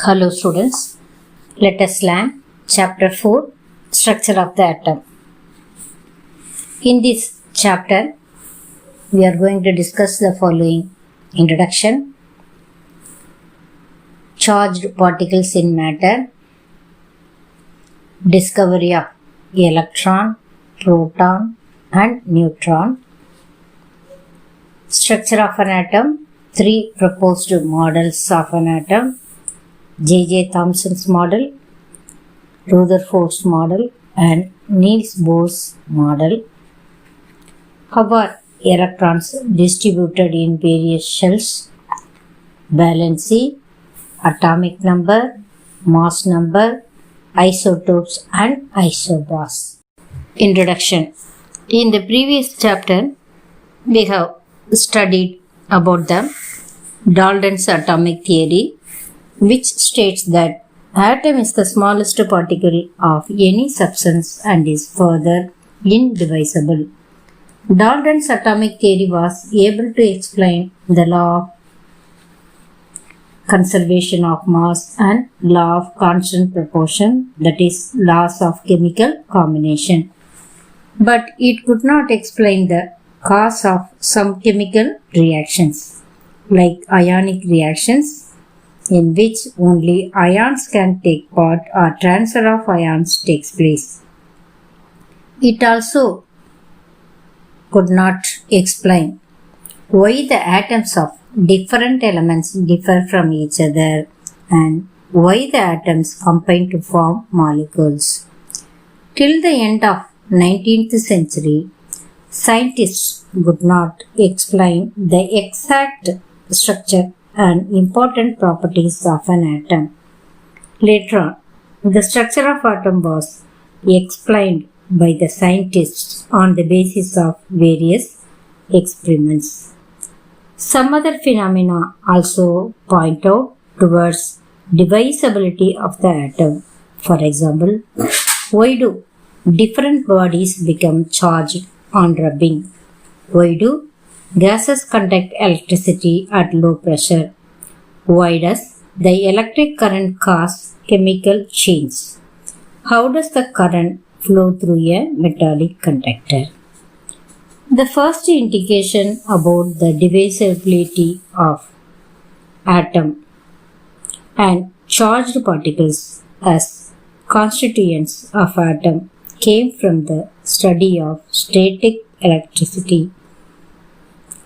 Hello students, let us learn chapter 4 Structure of the Atom. In this chapter, we are going to discuss the following: introduction, charged particles in matter, discovery of electron, proton and neutron, structure of an atom, 3 proposed models of an atom: J.J. Thomson's model, Rutherford's model and Niels Bohr's model. How are electrons distributed in various shells? Valency, atomic number, mass number, isotopes and isobars. Introduction. In the previous chapter, we have studied about the Dalton's atomic theory, which states that atom is the smallest particle of any substance and is further indivisible. Dalton's atomic theory was able to explain the law of conservation of mass and law of constant proportion, that is, laws of chemical combination. But it could not explain the cause of some chemical reactions, like ionic reactions, in which only ions can take part or transfer of ions takes place. It also could not explain why the atoms of different elements differ from each other and why the atoms combine to form molecules. Till the end of 19th century, scientists could not explain the exact structure and important properties of an atom. Later on, the structure of atom was explained by the scientists on the basis of various experiments. Some other phenomena also point out towards divisibility of the atom. For example, why do different bodies become charged on rubbing? Why do gases conduct electricity at low pressure? Why does the electric current cause chemical change? How does the current flow through a metallic conductor? The first indication about the divisibility of atom and charged particles as constituents of atom came from the study of static electricity.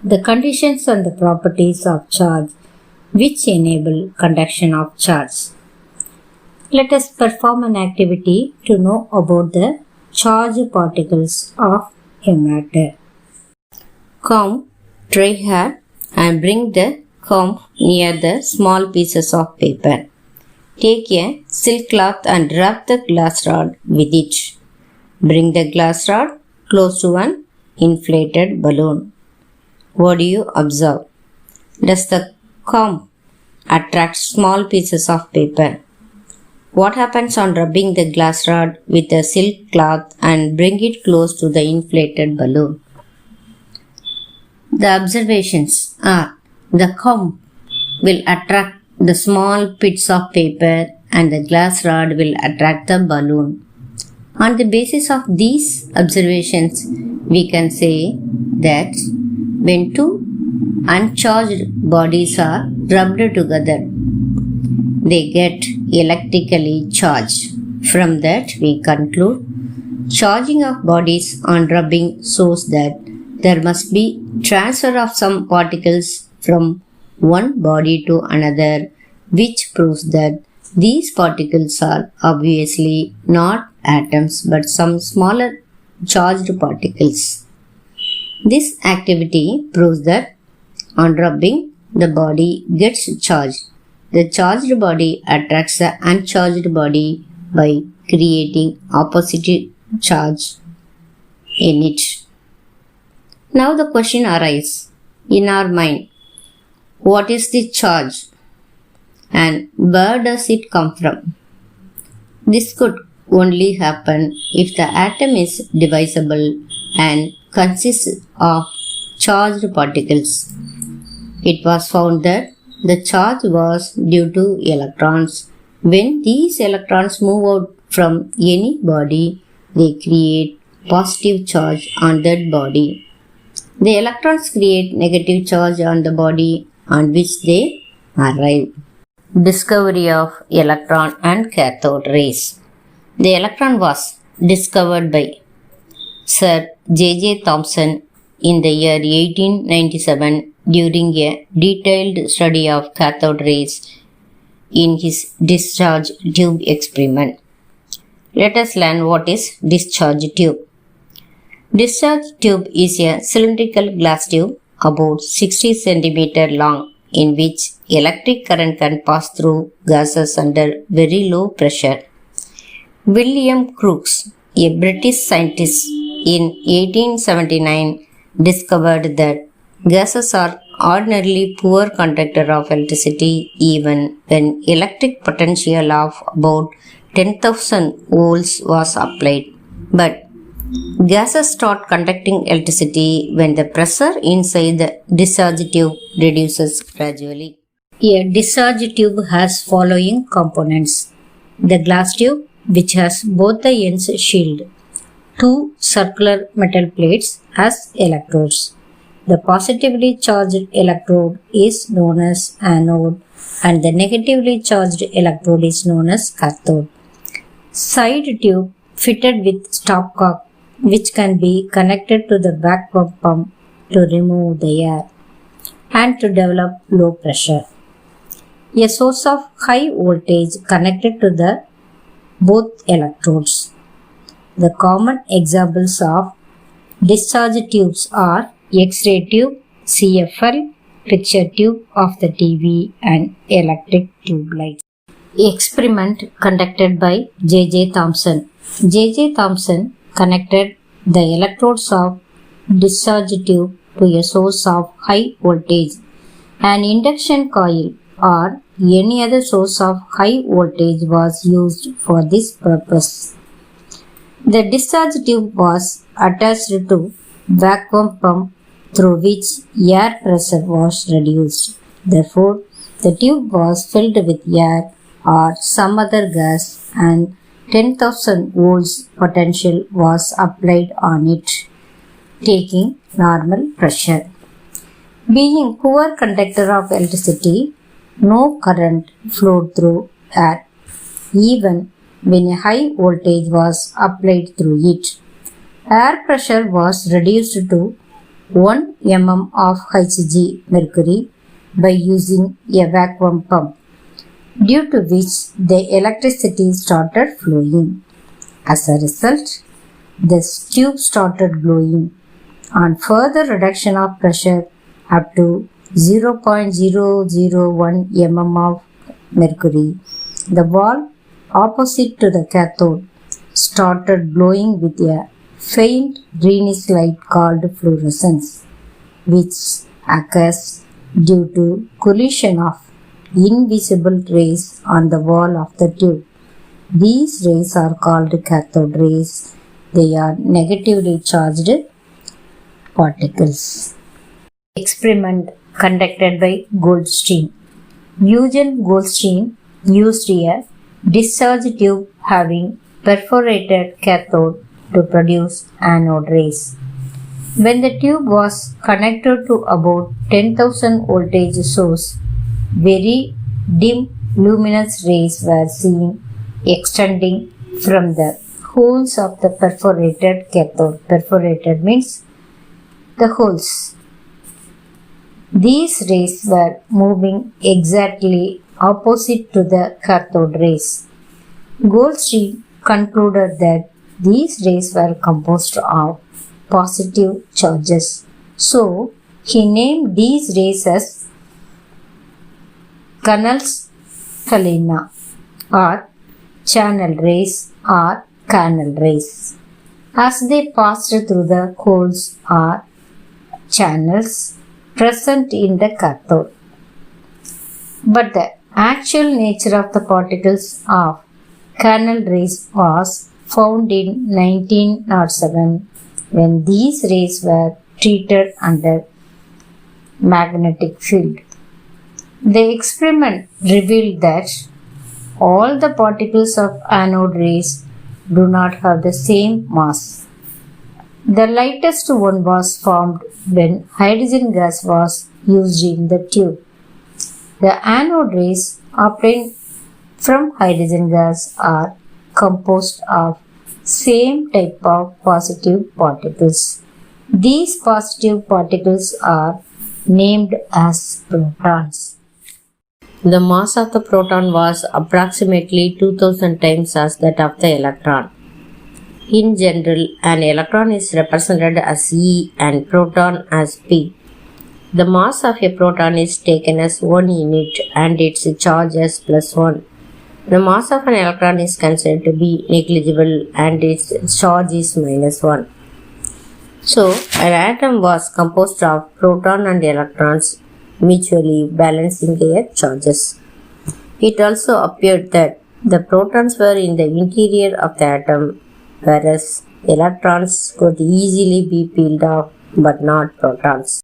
The conditions and the properties of charge which enable conduction of charge. Let us perform an activity to know about the charged particles of a matter. Comb, dry hair and bring the comb near the small pieces of paper. Take a silk cloth and wrap the glass rod with it. Bring the glass rod close to an inflated balloon. What do you observe? Does the comb attract small pieces of paper? What happens on rubbing the glass rod with a silk cloth and bring it close to the inflated balloon? The observations are: the comb will attract the small bits of paper and the glass rod will attract the balloon. On the basis of these observations, we can say that when two uncharged bodies are rubbed together, they get electrically charged. From that, we conclude charging of bodies on rubbing shows that there must be transfer of some particles from one body to another, which proves that these particles are obviously not atoms but some smaller charged particles. This activity proves that on rubbing, the body gets charged. The charged body attracts the uncharged body by creating opposite charge in it. Now the question arises in our mind: what is the charge and where does it come from? This could only happen if the atom is divisible and consists of charged particles. It was found that The charge was due to electrons. When these electrons move out from any body, they create positive charge on that body. The electrons create negative charge on the body on which they arrive. Discovery of electron and cathode rays. The electron was discovered by Sir J. J. Thomson in the year 1897 during a detailed study of cathode rays in his discharge tube experiment. Let us learn what is discharge tube. Discharge tube is a cylindrical glass tube about 60 cm long in which electric current can pass through gases under very low pressure. William Crookes, a British scientist, in 1879 discovered that gases are ordinarily poor conductor of electricity even when electric potential of about 10,000 volts was applied. But gases start conducting electricity when the pressure inside the discharge tube reduces gradually. A discharge tube has following components. The glass tube, which has both the ends shielded. Two circular metal plates as electrodes. The positively charged electrode is known as anode and the negatively charged electrode is known as cathode. Side tube fitted with stopcock which can be connected to the vacuum pump to remove the air and to develop low pressure. A source of high voltage connected to the both electrodes. The common examples of discharge tubes are X-ray tube, CFL, picture tube of the TV and electric tube lights. Experiment conducted by J. J. Thomson. J. J. Thomson connected the electrodes of discharge tube to a source of high voltage. An induction coil or any other source of high voltage was used for this purpose. The discharge tube was attached to vacuum pump through which air pressure was reduced. Therefore, the tube was filled with air or some other gas and 10,000 volts potential was applied on it, taking normal pressure. Being poor conductor of electricity, no current flowed through air, even when a high voltage was applied through it. Air pressure was reduced to 1 mm of Hg mercury by using a vacuum pump, due to which the electricity started flowing. As a result, the tube started glowing. On further reduction of pressure up to 0.001 mm of mercury, the wall opposite to the cathode started glowing with a faint greenish light called fluorescence, which occurs due to collision of invisible rays on the wall of the tube. These rays are called cathode rays. They are negatively charged particles. Experiment conducted by Goldstein. Eugen Goldstein used a discharge tube having perforated cathode to produce anode rays. When the tube was connected to about 10,000 voltage source, very dim luminous rays were seen extending from the holes of the perforated cathode. Perforated means the holes. These rays were moving exactly opposite to the cathode rays. Goldstein concluded that these rays were composed of positive charges. So, he named these rays as Canals Falena or channel rays or canal rays, as they passed through the holes or channels present in the cathode. But the actual nature of the particles of canal rays was found in 1907 when these rays were treated under magnetic field. The experiment revealed that all the particles of anode rays do not have the same mass. The lightest one was formed when hydrogen gas was used in the tube. The anode rays obtained from hydrogen gas are composed of same type of positive particles. These positive particles are named as protons. The mass of the proton was approximately 2000 times as that of the electron. In general, an electron is represented as E and proton as P. The mass of a proton is taken as 1 unit and its charge as +1. The mass of an electron is considered to be negligible and its charge is -1. So, an atom was composed of proton and electrons mutually balancing their charges. It also appeared that the protons were in the interior of the atom, whereas electrons could easily be peeled off but not protons.